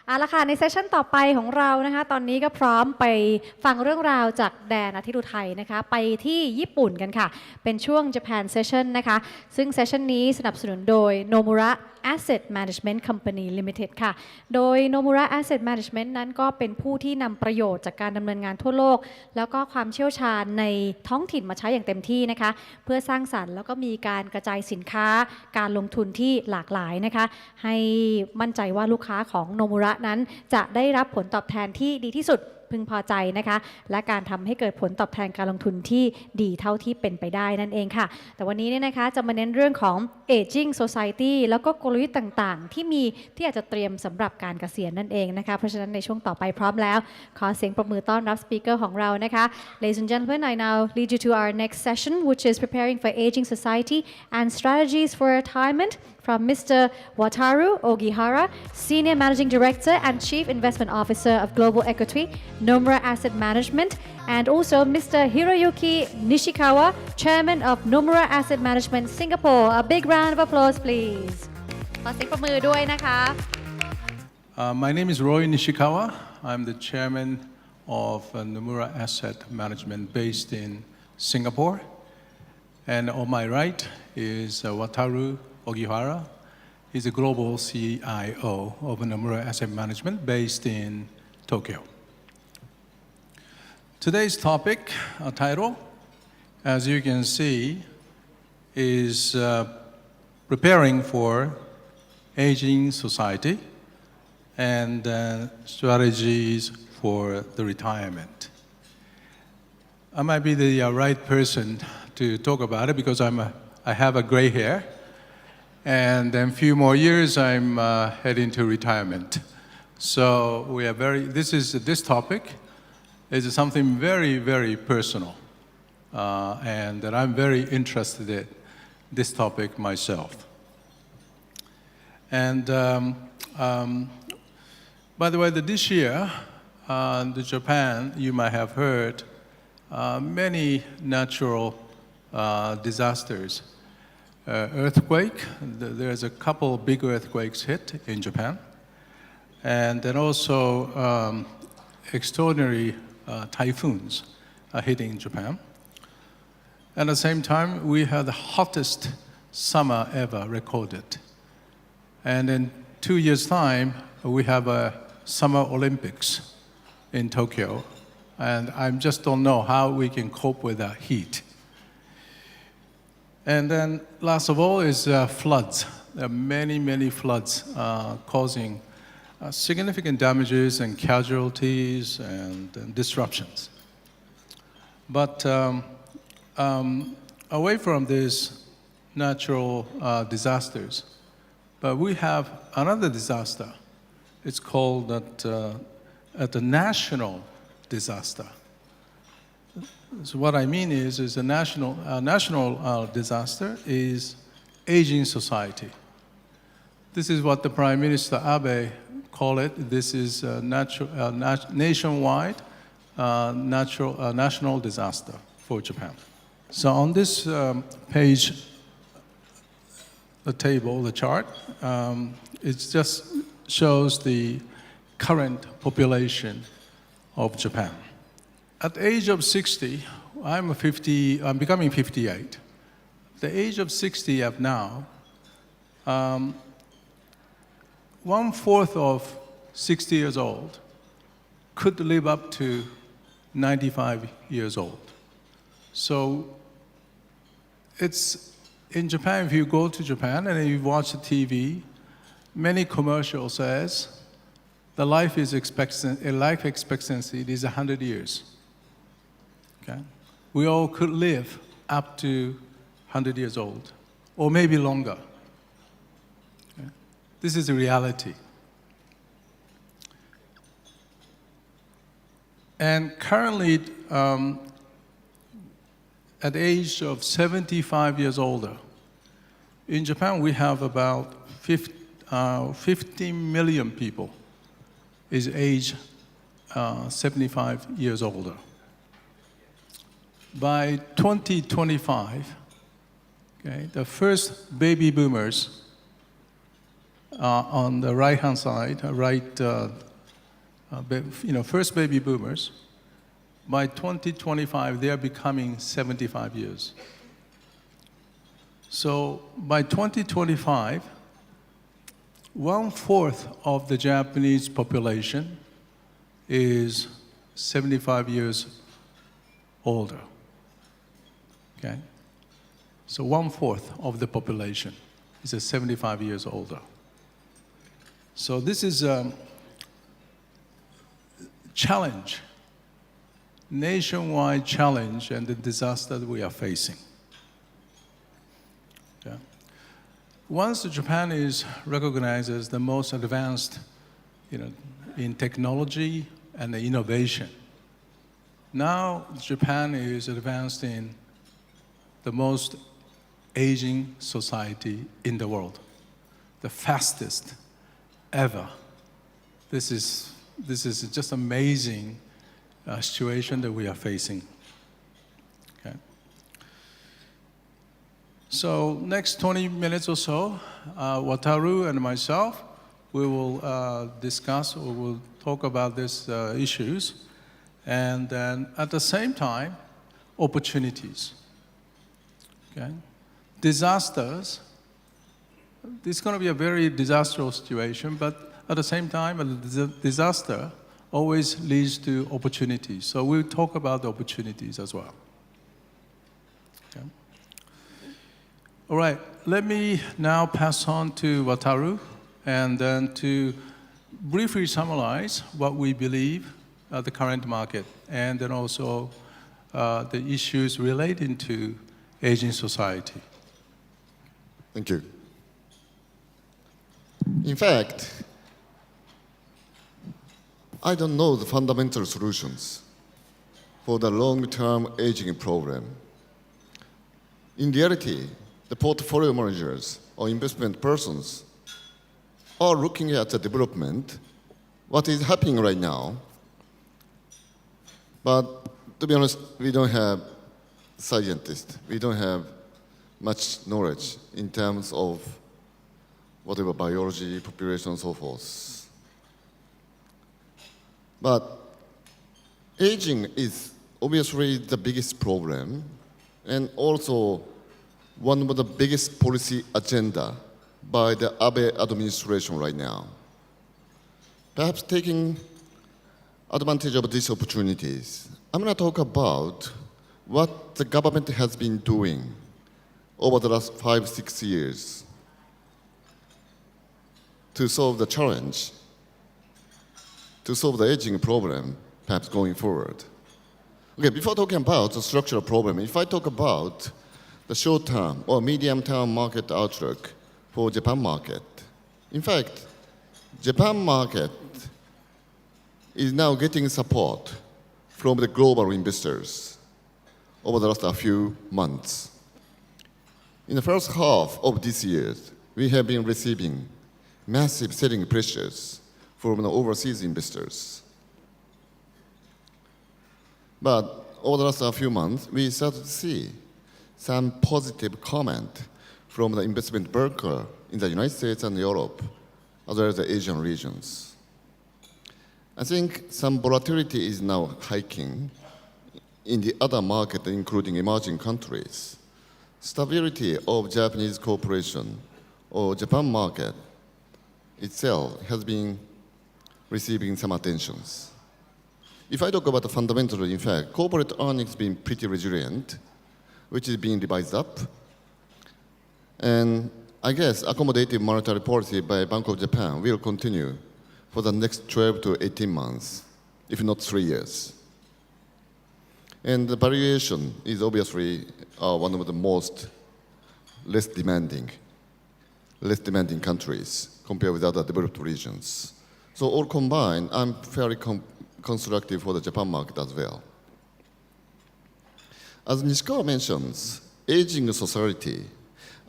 เอาละค่ะในเซสชั่นต่อไปของเรานะคะตอนนี้ก็พร้อมไปฟังเรื่องราวจากแดนอาทิตย์อุทัยนะคะไปที่ญี่ปุ่นกันค่ะเป็นช่วง Japan Session นะคะซึ่งเซสชันนี้สนับสนุนโดย Nomura Asset Management Company Limited ค่ะโดย Nomura Asset Management นั้นก็เป็นผู้ที่นำประโยชน์จากการดำเนินงานทั่วโลกแล้วก็ความเชี่ยวชาญในท้องถิ่นมาใช้อย่างเต็มที่นะคะเพื่อสร้างสรรค์แล้วก็มีการกระจายสินค้าการลงทุนที่หลากหลายนะคะให้มั่นใจว่าลูกค้าของ Nomura นั้นจะได้รับผลตอบแทนที่ดีที่สุดพึงพอใจนะคะและการทำให้เกิดผลตอบแทนการลงทุนที่ดีเท่าที่เป็นไปได้นั่นเองค่ะแต่วันนี้เนี่ยนะคะจะมาเน้นเรื่องของ Aging Society แล้วก็กลยุทธ์ต่างๆที่อาจจะเตรียมสำหรับการเกษียณนั่นเองนะคะเพราะฉะนั้นในช่วงต่อไปพร้อมแล้วขอเสียงปรบมือต้อนรับสปีกเกอร์ของเรานะคะ Ladies and gentlemen, I now lead you to our next session which is preparing for aging society and strategies for retirement from Mr. Wataru Ogihara, Senior Managing Director and Chief Investment Officer of Global Equity, Nomura Asset Management, and also Mr. Hiroyuki Nishikawa, Chairman of Nomura Asset Management Singapore. A big round of applause, please. ขอเสียงปรบมือด้วยนะคะ My name is Roy Nishikawa. I'm the chairman of Nomura Asset Management based in Singapore. And on my right is Wataru Ogihara. He's the global CIO of Nomura Asset Management based in Tokyo. Today's topic, title, as you can see, is preparing for aging society and strategies for the retirement. I might be the right person to talk about it because I have a gray hair, and in a few more years I'm heading to retirement. So we are this topic is something very, very personal, and that I'm very interested in this topic myself. And by the way, this year, in Japan, you might have heard many natural disasters. Earthquake, there's a couple big earthquakes hit in Japan. And then also extraordinary typhoons are hitting Japan. At the same time, we had the hottest summer ever recorded. And in 2 years' time, we have a Summer Olympics in Tokyo. And I just don't know how we can cope with that heat. And then last of all is floods. There are many, many floods causing significant damages and casualties and disruptions. But away from these natural disasters, but we have another disaster. It's called the national disaster. So what I mean is a national disaster is aging society. This is what the Prime Minister Abe call it. This is a nationwide national disaster for Japan. So on this page, the chart, it just shows the current population of Japan. At the age of 60, I'm becoming 58. The age of 60 of now, 1/4 of 60 years old could live up to 95 years old. So it's in Japan, if you go to Japan and you watch the TV, many commercials says the life expectancy is 100 years. Okay? We all could live up to 100 years old, or maybe longer. Okay? This is a reality. And currently, at the age of 75 years older, in Japan we have about 50 million people is age 75 years older. By 2025, okay, the first baby boomers on the right-hand side, first baby boomers, by 2025, they are becoming 75 years. So by 2025, 1/4 of the Japanese population is 75 years older. Okay? So 1/4 of the population is 75 years older. So this is a challenge, nationwide challenge and the disaster that we are facing. Okay? Once Japan is recognized as the most advanced, in technology and innovation, now Japan is advanced in the most aging society in the world, the fastest ever. This is just amazing situation that we are facing. Okay. So next 20 minutes or so, Wataru and myself, we will discuss or we'll talk about these issues, and then at the same time, opportunities. Okay. Disasters. This is going to be a very disastrous situation, but at the same time, a disaster always leads to opportunities. So we'll talk about the opportunities as well. Okay. All right, let me now pass on to Wataru, and then to briefly summarize what we believe the current market, and then also the issues relating to aging society. Thank you. In fact, I don't know the fundamental solutions for the long-term aging problem. In reality, the portfolio managers or investment persons are looking at the development, what is happening right now. But to be honest, we don't have scientists. We don't have much knowledge in terms of whatever biology, population, and so forth. But aging is obviously the biggest problem, and also one of the biggest policy agenda by the Abe administration right now. Perhaps taking advantage of these opportunities, I'm going to talk about what the government has been doing over the last 5-6 years to solve the challenge, to solve the aging problem, perhaps going forward. Okay, before talking about the structural problem, if I talk about the short-term or medium-term market outlook for Japan market, in fact, Japan market is now getting support from the global investors over the last few months. In the first half of this year, we have been receiving massive selling pressures from the overseas investors. But over the last few months, we started to see some positive comment from the investment banker in the United States and Europe, as well as the Asian regions. I think some volatility is now hiking in the other market, including emerging countries. Stability of Japanese corporation or Japan market itself has been receiving some attentions. If I talk about the fundamentals, in fact, corporate earnings have been pretty resilient, which is being revised up. And I guess accommodative monetary policy by Bank of Japan will continue for the next 12 to 18 months, if not 3 years. And the valuation is obviously one of the most less demanding countries compared with other developed regions. So all combined, I'm fairly constructive for the Japan market as well. As Nishikawa mentions, aging society,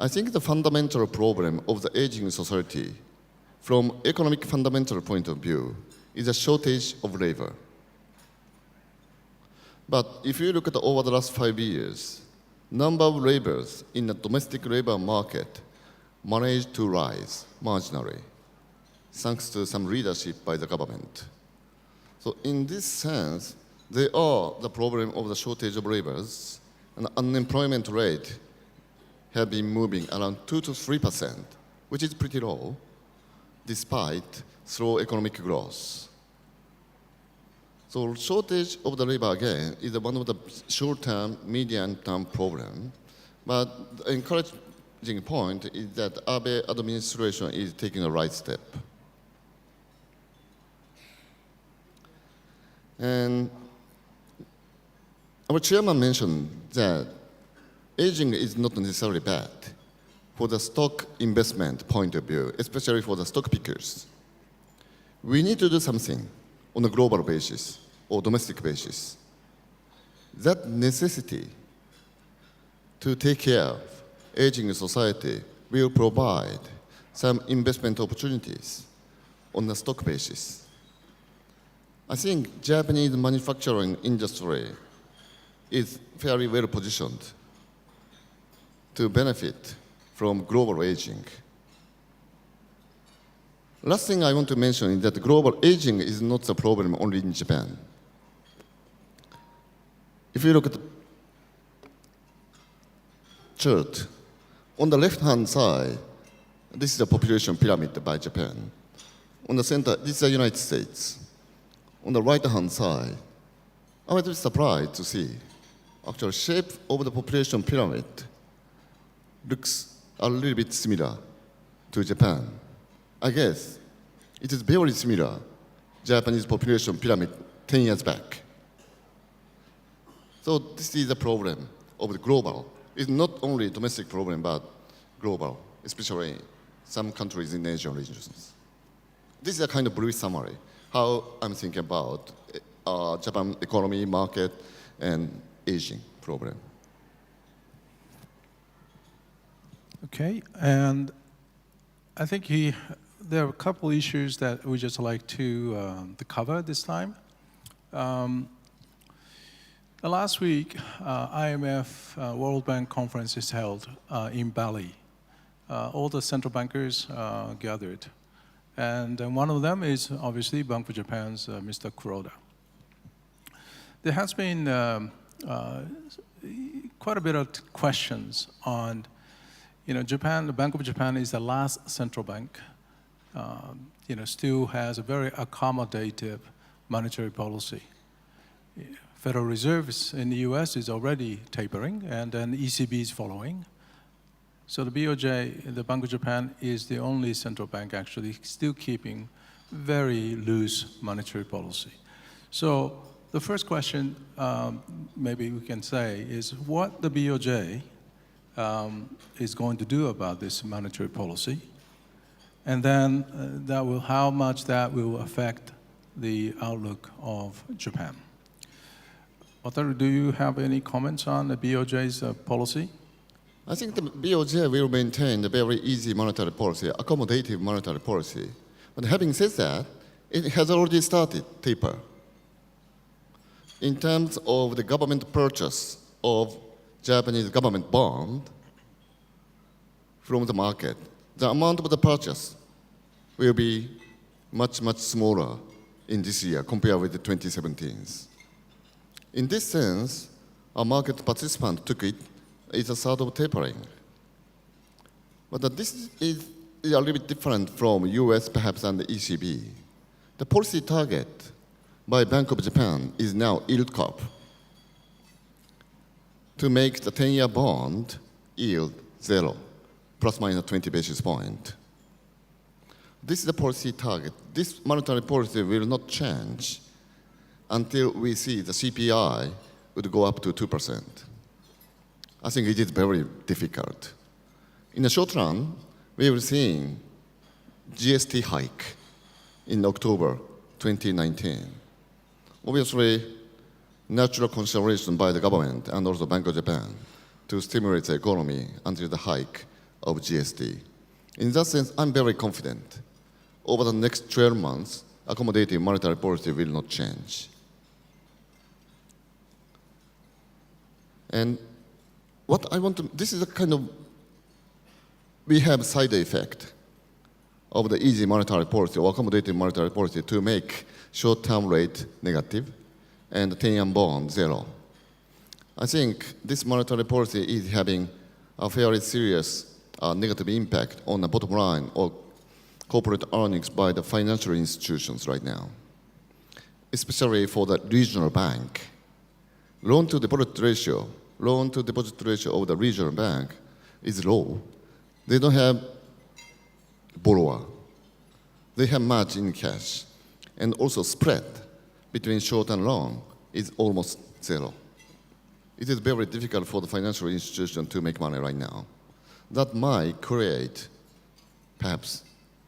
I think the fundamental problem of the aging society from economic fundamental point of view is a shortage of labor. But if you look at over the last 5 years, number of laborers in the domestic labor market managed to rise marginally thanks to some leadership by the government. So in this sense, they are the problem of the shortage of laborers, and the unemployment rate have been moving around 2 to 3%, which is pretty low, despite slow economic growth. So shortage of the labor again is one of the short-term, medium-term problem. But the encouraging point is that Abe administration is taking the right step. And our chairman mentioned that aging is not necessarily bad for the stock investment point of view, especially for the stock pickers. We need to do something on a global basis or domestic basis. That necessity to take care of aging society will provide some investment opportunities on a stock basis. I think Japanese manufacturing industry is fairly well positioned to benefit from global aging. Last thing I want to mention is that global aging is not the problem only in Japan. If you look at the chart, on the left-hand side, this is the population pyramid by Japan. On the center, this is the United States. On the right-hand side, I was surprised to see actually shape of the population pyramid looks a little bit similar to Japan. I guess it is very similar Japanese population pyramid 10 years back. So this is the problem of the global. It's not only domestic problem, but global, especially some countries in Asian regions. This is a kind of brief summary, how I'm thinking about Japan economy, market, and aging problem. Okay, and I think there are a couple issues that we just like to cover this time. Last week, IMF World Bank conference is held in Bali. All the central bankers gathered. And one of them is obviously Bank of Japan's Mr. Kuroda. There has been quite a bit of questions on, Japan, the Bank of Japan is the last central bank, still has a very accommodative monetary policy. Federal Reserve in the US is already tapering, and then the ECB is following. So the BOJ, the Bank of Japan, is the only central bank actually still keeping very loose monetary policy. So the first question maybe we can say is what the BOJ is going to do about this monetary policy, and then how much that will affect the outlook of Japan. Wataru, do you have any comments on the BOJ's policy? I think the BOJ will maintain the very easy monetary policy, accommodative monetary policy. But having said that, it has already started taper. In terms of the government purchase of Japanese government bond from the market, the amount of the purchase will be much, much smaller in this year compared with the 2017. In this sense, a market participant took it as a sort of tapering. But this is a little bit different from US perhaps and the ECB. The policy target by Bank of Japan is now yield curve to make the 10-year bond yield zero, plus minus 20 basis point. This is the policy target. This monetary policy will not change until we see the CPI would go up to 2%. I think it is very difficult. In the short run, we will see GST hike in October 2019. Obviously, natural consideration by the government and also Bank of Japan to stimulate the economy until the hike of GST. In that sense, I'm very confident. Over the next 12 months, accommodative monetary policy will not change. And what I want to, this is a kind of, we have side effect of the easy monetary policy or accommodative monetary policy to make short-term rate negative and the 10-year bond zero. I think this monetary policy is having a fairly serious negative impact on the bottom line of corporate earnings by the financial institutions right now, especially for the regional bank. Loan-to-deposit ratio of the regional bank is low. They don't have borrower. They have much in cash. And also spread between short and long is almost zero. It is very difficult for the financial institution to make money right now. That might create perhaps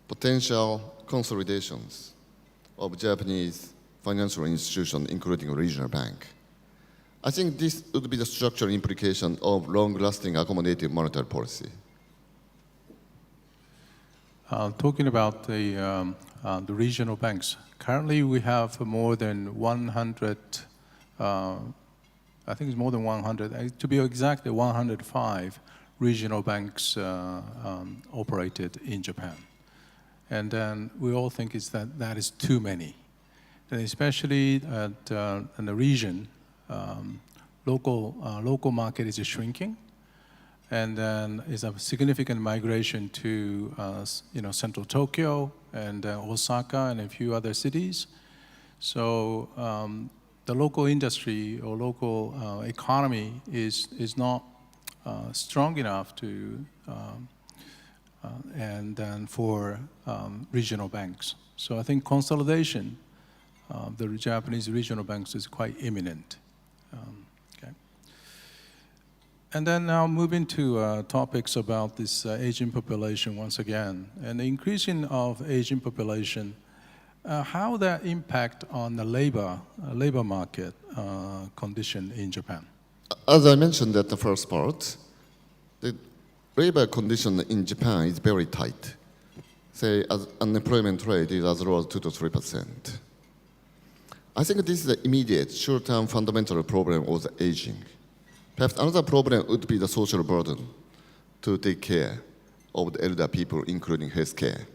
potential consolidations of Japanese financial institutions, including a regional bank. I think this would be the structural implication of long-lasting accommodative monetary policy. Talking about the regional banks, currently we have more than 100, I think it's more than 100, to be exact, 105 regional banks operated in Japan. And then we all think that is too many. And especially in the region, local market is shrinking. And then is a significant migration to central Tokyo and Osaka and a few other cities. So the local industry or local economy is not strong enough to and then for regional banks. So I think consolidation of the Japanese regional banks is quite imminent. And then now moving to topics about this aging population once again, and the increasing of aging population, how that impact on the labor market condition in Japan? As I mentioned at the first part, the labor condition in Japan is very tight. Say, as unemployment rate is as low as 2 to 3%. I think this is the immediate, short-term fundamental problem of the aging. Perhaps another problem would be the social burden to take care of the elder people, including health care.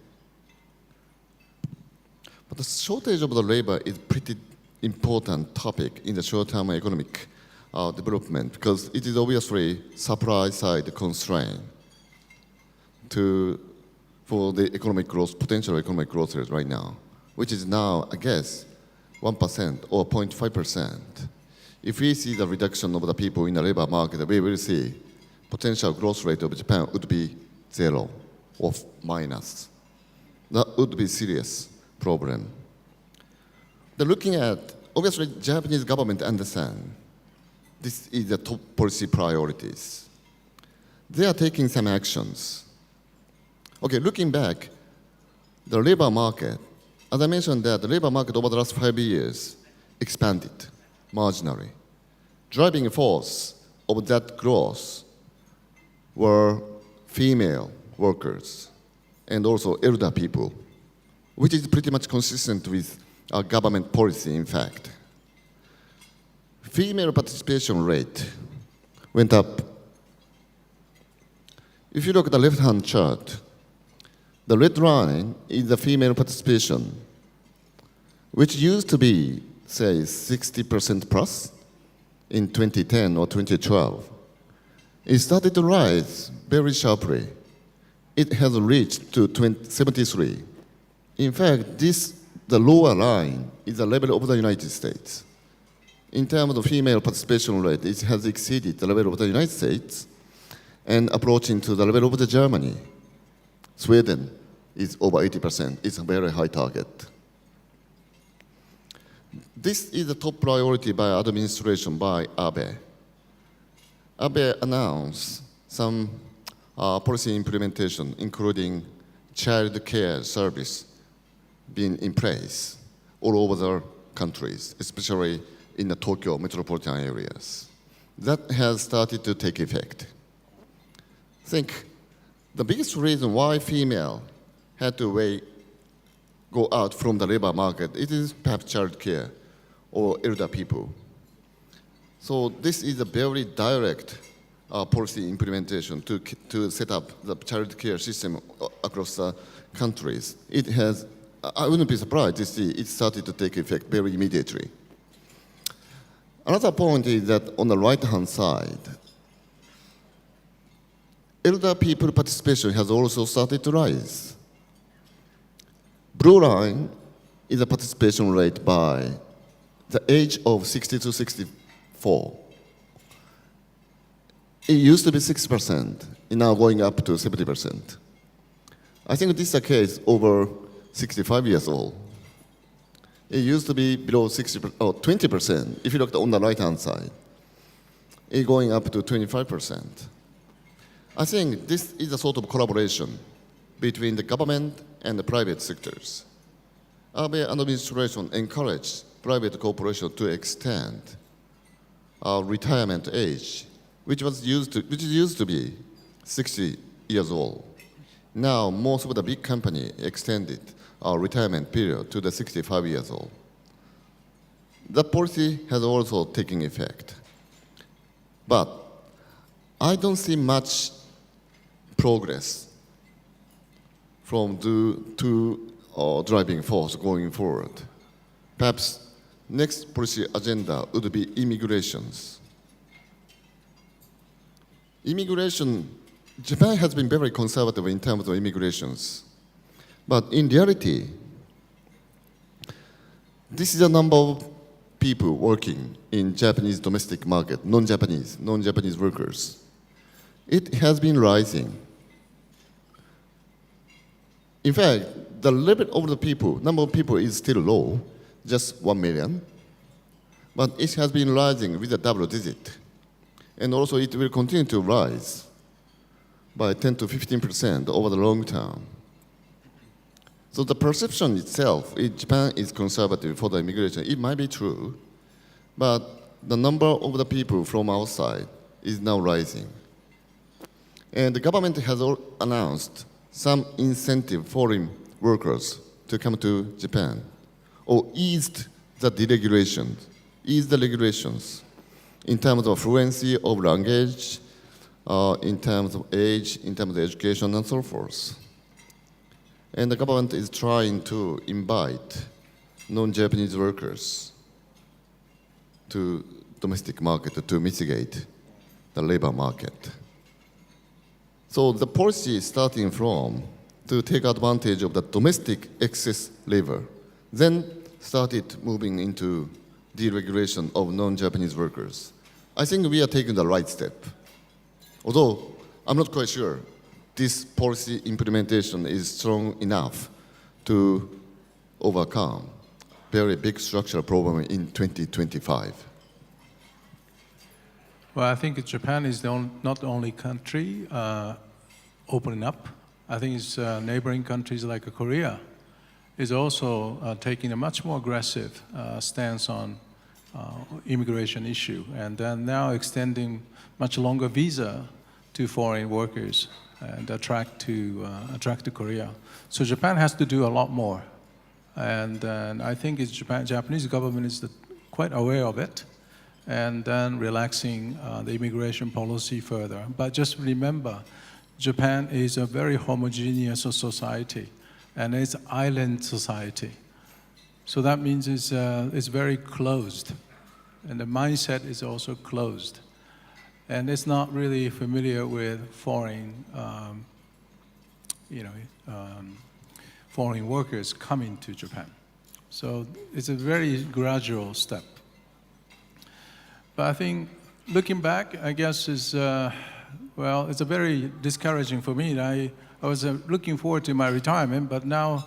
But the shortage of the labor is pretty important topic in the short-term economic development because it is obviously supply-side constraint for the economic growth, potential economic growth rate right now, which is now, I guess, 1% or 0.5%. If we see the reduction of the people in the labor market, we will see potential growth rate of Japan would be zero or minus. That would be a serious problem. Looking at, obviously, Japanese government understand this is the top policy priorities. They are taking some actions. Okay, looking back, the labor market, as I mentioned that the labor market over the last 5 years expanded marginally. Driving force of that growth were female workers and also elder people, which is pretty much consistent with our government policy, in fact. Female participation rate went up. If you look at the left-hand chart, the red line is the female participation, which used to be, say, 60% plus in 2010 or 2012. It started to rise very sharply. It has reached to 73. In fact, the lower line is the level of the United States. In terms of female participation rate, it has exceeded the level of the United States and approaching to the level of the Germany. Sweden is over 80%. It's a very high target. This is the top priority by administration by Abe. Abe announced some policy implementation, including child care service being in place all over the countries, especially in the Tokyo metropolitan areas. That has started to take effect. I think the biggest reason why female had to go out from the labor market, it is perhaps child care or elder people. So this is a very direct policy implementation to set up the child care system across the countries. It has, I wouldn't be surprised to see it started to take effect very immediately. Another point is that on the right-hand side, elder people participation has also started to rise. Blue line is the participation rate by the age of 60 to 64. It used to be 6%, it's now going up to 70%. I think this is the case over 65 years old. It used to be below 20%, if you look on the right-hand side. It's going up to 25%. I think this is a sort of collaboration between the government and the private sectors. Abe administration encouraged private corporations to extend retirement age, which used to be 60 years old. Now, most of the big companies extended our retirement period to the 65 years old. That policy has also taken effect. But I don't see much progress from the two driving force going forward. Perhaps next policy agenda would be immigrations. Immigration, Japan has been very conservative in terms of immigrations. But in reality, this is the number of people working in Japanese domestic market, non-Japanese workers. It has been rising. In fact, the level of the people, number of people is still low, just 1 million, but it has been rising with a double digit. And also it will continue to rise by 10 to 15% over the long term. So the perception itself, Japan is conservative for the immigration. It might be true, but the number of the people from outside is now rising. And the government has announced some incentive foreign workers to come to Japan, or eased the regulations in terms of fluency of language, in terms of age, in terms of education, and so forth. And the government is trying to invite non-Japanese workers to domestic market to mitigate the labor market. So the policy is starting from to take advantage of the domestic excess labor, then started moving into deregulation of non-Japanese workers. I think we are taking the right step. Although I'm not quite sure this policy implementation is strong enough to overcome very big structural problem in 2025. Well, I think Japan is not the only country opening up. I think it's neighboring countries like Korea is also taking a much more aggressive stance on immigration issue, and then now extending much longer visa to foreign workers and attract to Korea. So Japan has to do a lot more, and I think Japanese government is quite aware of it, and then relaxing the immigration policy further. But just remember, Japan is a very homogeneous society, and it's an island society. So that means it's very closed, and the mindset is also closed. And it's not really familiar with foreign workers coming to Japan. So it's a very gradual step. But I think looking back, I guess it's a very discouraging for me. I was looking forward to my retirement, but now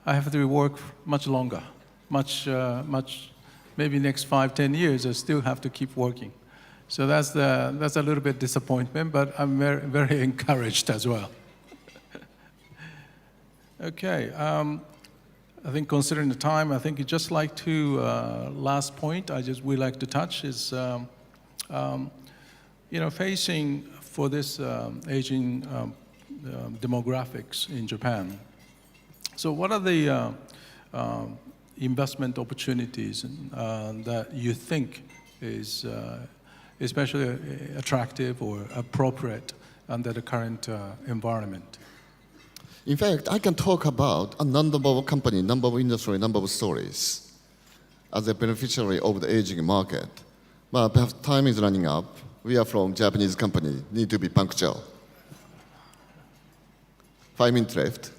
I have to work much longer, maybe next 5-10 years, I still have to keep working. So that's a little bit disappointment, but I'm very, very encouraged as well. Okay, I think considering the time, I think just like to last point we like to touch is facing for this aging demographics in Japan. So what are the investment opportunities that you think is especially attractive or appropriate under the current environment. In fact, I can talk about a number of company, number of industry, number of stories as a beneficiary of the aging market. But perhaps time is running up. We are from Japanese company, need to be punctual. 5 minutes left.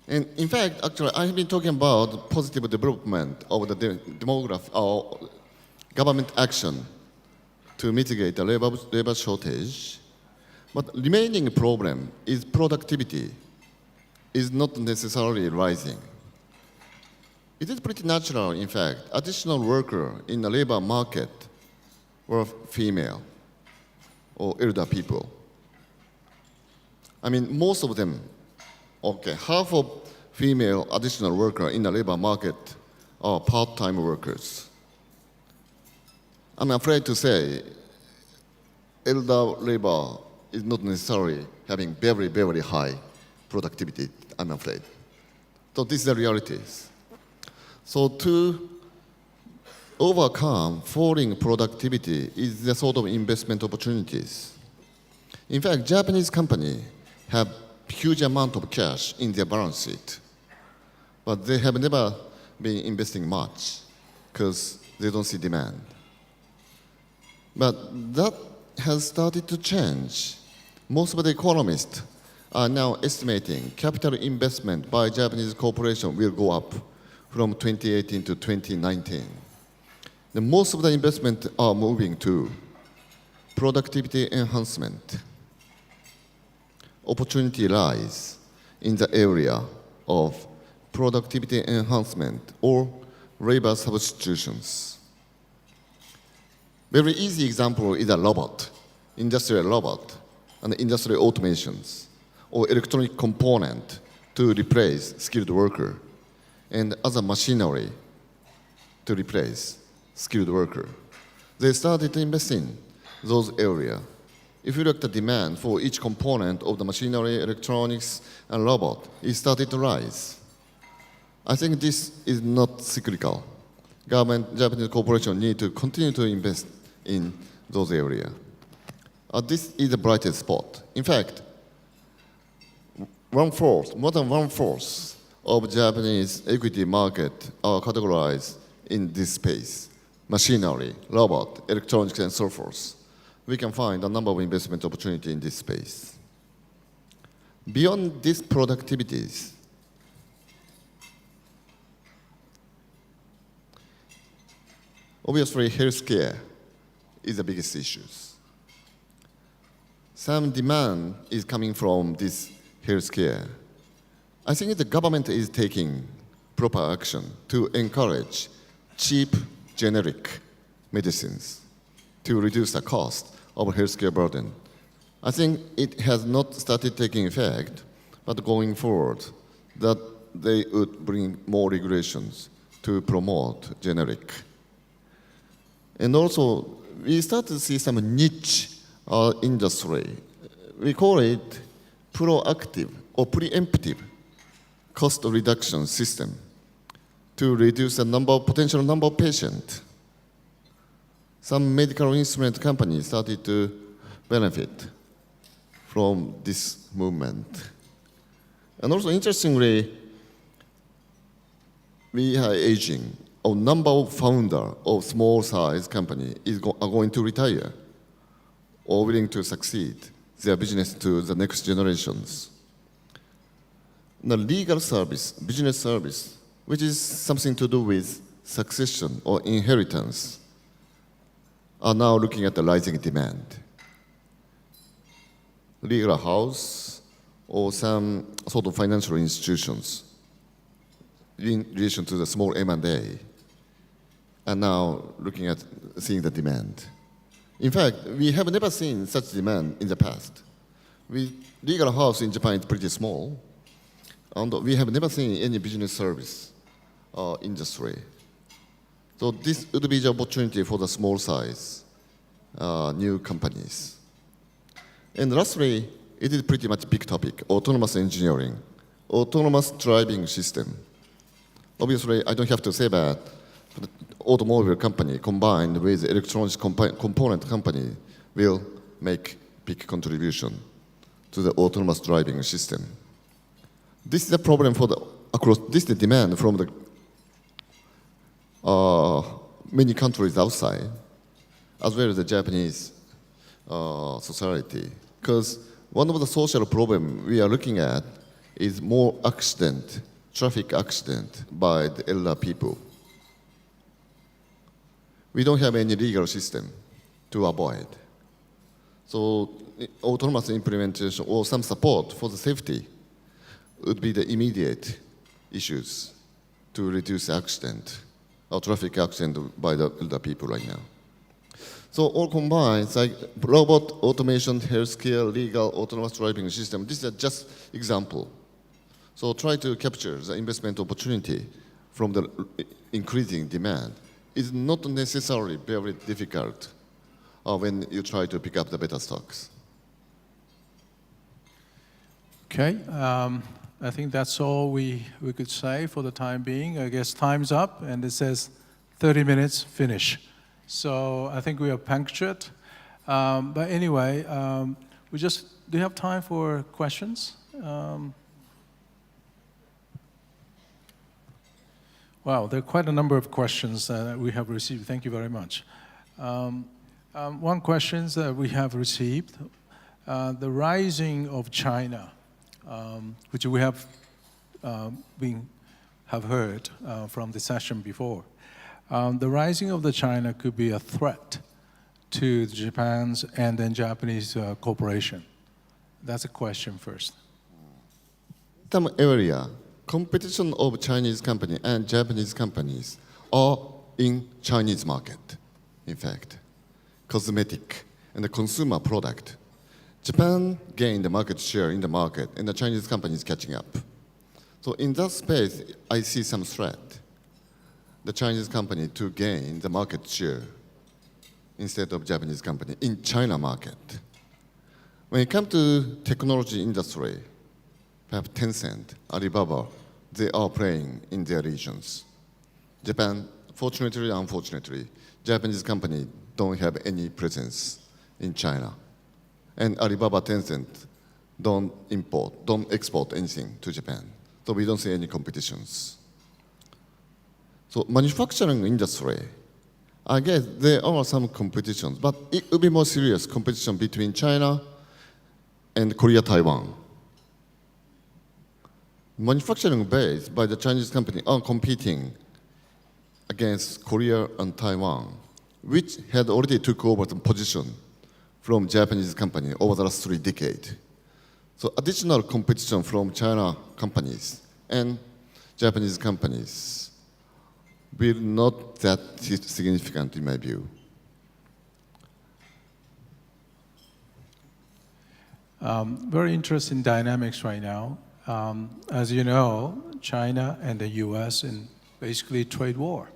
And in fact, actually, I have been talking about positive development of the demography or government action to mitigate the labor shortage. But remaining problem is productivity is not necessarily rising. It is pretty natural, in fact, additional worker in the labor market were female or elder people. I mean, most of them, okay, half of female additional worker in the labor market are part-time workers. I'm afraid to say elder labor is not necessarily having very, very high productivity, I'm afraid. So this is the realities. So to overcome falling productivity is the sort of investment opportunities. In fact, Japanese companies have huge amount of cash in their balance sheet, but they have never been investing much because they don't see demand. But that has started to change. Most of the economists are now estimating capital investment by Japanese corporations will go up from 2018 to 2019. Most of the investment are moving to productivity enhancement. Opportunity lies in the area of productivity enhancement or labor substitutions. Very easy example is a robot, industrial robot, and industrial automations, or electronic component to replace skilled worker, and other machinery to replace skilled worker. They started to invest in those areas. If you look at the demand for each component of the machinery, electronics, and robot, it started to rise. I think this is not cyclical. Government, Japanese corporations need to continue to invest in those areas. This is the brightest spot. In fact, more than one-fourth of Japanese equity market are categorized in this space: machinery, robot, electronics, and so forth. We can find a number of investment opportunities in this space. Beyond these productivities, obviously healthcare is the biggest issue. Some demand is coming from this healthcare. I think the government is taking proper action to encourage cheap generic medicines to reduce the cost of healthcare burden. I think it has not started taking effect, but going forward, that they would bring more regulations to promote generic. And also, we start to see some niche industry. We call it proactive or preemptive cost reduction system to reduce the potential number of patients. Some medical instrument companies started to benefit from this movement. And also, interestingly, we are aging. A number of founders of small-size companies are going to retire or willing to succeed their business to the next generations. The legal service, business service, which is something to do with succession or inheritance, are now looking at the rising demand. Legal house or some sort of financial institutions in relation to the small M&A are now looking at seeing the demand. In fact, we have never seen such demand in the past. Legal house in Japan is pretty small, and we have never seen any business service industry. So this would be the opportunity for the small size new companies. And lastly, it is pretty much big topic: autonomous engineering, autonomous driving system. Obviously, I don't have to say that. But automobile company combined with electronics component company will make big contribution to the autonomous driving system. This is a problem for this is the demand from the many countries outside, as well as the Japanese society. Because one of the social problems we are looking at is more traffic accident by the elder people. We don't have any legal system to avoid. So autonomous implementation or some support for the safety would be the immediate issues to reduce accident or traffic accident by the elder people right now. So all combined, like robot, automation, healthcare, legal, autonomous driving system, this is just example. So try to capture the investment opportunity from the increasing demand. It's not necessarily very difficult when you try to pick up the better stocks. Okay, I think that's all we could say for the time being. I guess time's up, and it says 30 minutes, finish. So I think we are punctured. But anyway, do you have time for questions? Wow, there are quite a number of questions that we have received. Thank you very much. One question that we have received, the rising of China, which we have heard from the session before. The rising of the China could be a threat to Japan's and then Japanese cooperation. That's a question first. Some area, competition of Chinese company and Japanese companies are in Chinese market, in fact. Cosmetic and the consumer product. Japan gained the market share in the market and the Chinese company is catching up. So in that space, I see some threat. The Chinese company to gain the market share instead of Japanese company in China market. When it comes to technology industry, perhaps Tencent, Alibaba, they are playing in their regions. Japan, fortunately or unfortunately, Japanese company don't have any presence in China. And Alibaba, Tencent don't export anything to Japan. So we don't see any competitions. So manufacturing industry, I guess there are some competitions, but it will be more serious competition between China and Korea, Taiwan. Manufacturing base by the Chinese company are competing against Korea and Taiwan, which had already took over the position from Japanese company over the last 3 decades. So additional competition from China companies and Japanese companies will not that significant in my view. Very interesting dynamics right now. As you know, China and the US in basically trade war.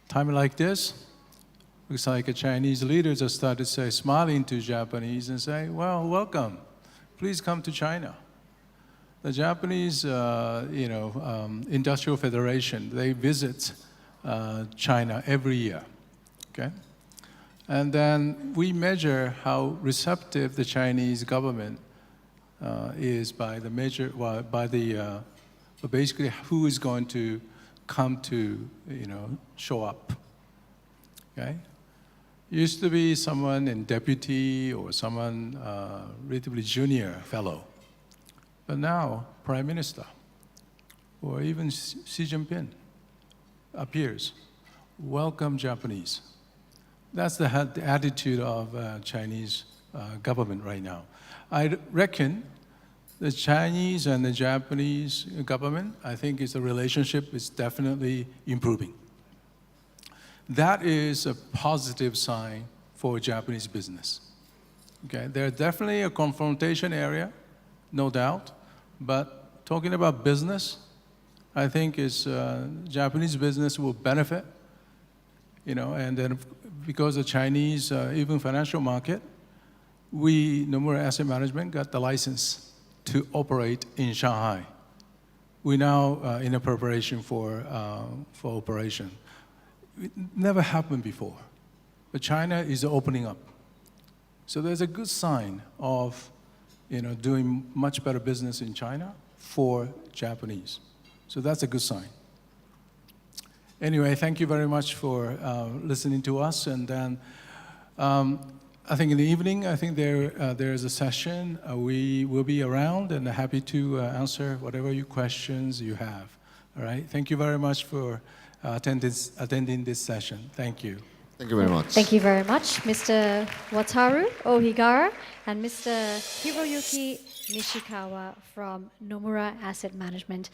Time like this, looks like the Chinese leaders have started smiling to Japanese and say, well, welcome, please come to China. The Japanese, Industrial Federation, they visit China every year, okay? And then we measure how receptive the Chinese government is by basically who is going to come to, show up, okay? Used to be someone in deputy or someone relatively junior fellow. But now, Prime Minister or even Xi Jinping appears. Welcome Japanese. That's the attitude of Chinese government right now. I reckon the Chinese and the Japanese government, I think the relationship is definitely improving. That is a positive sign for Japanese business. Okay, there's definitely a confrontation area, no doubt, but talking about business, I think Japanese business will benefit, and then because the Chinese, even financial market, we, Nomura Asset Management, got the license to operate in Shanghai. We're now in a preparation for operation. it never happened before. But China is opening up. So there's a good sign of doing much better business in China for Japanese. So that's a good sign. Anyway, thank you very much for listening to us. And then I think in the evening, I think there is a session. We will be around and happy to answer whatever questions you have. All right. Thank you very much for attending this session. Thank you. Thank you very much. Thank you very much, Mr. Wataru Ohigara and Mr. Hiroyuki Nishikawa from Nomura Asset Management.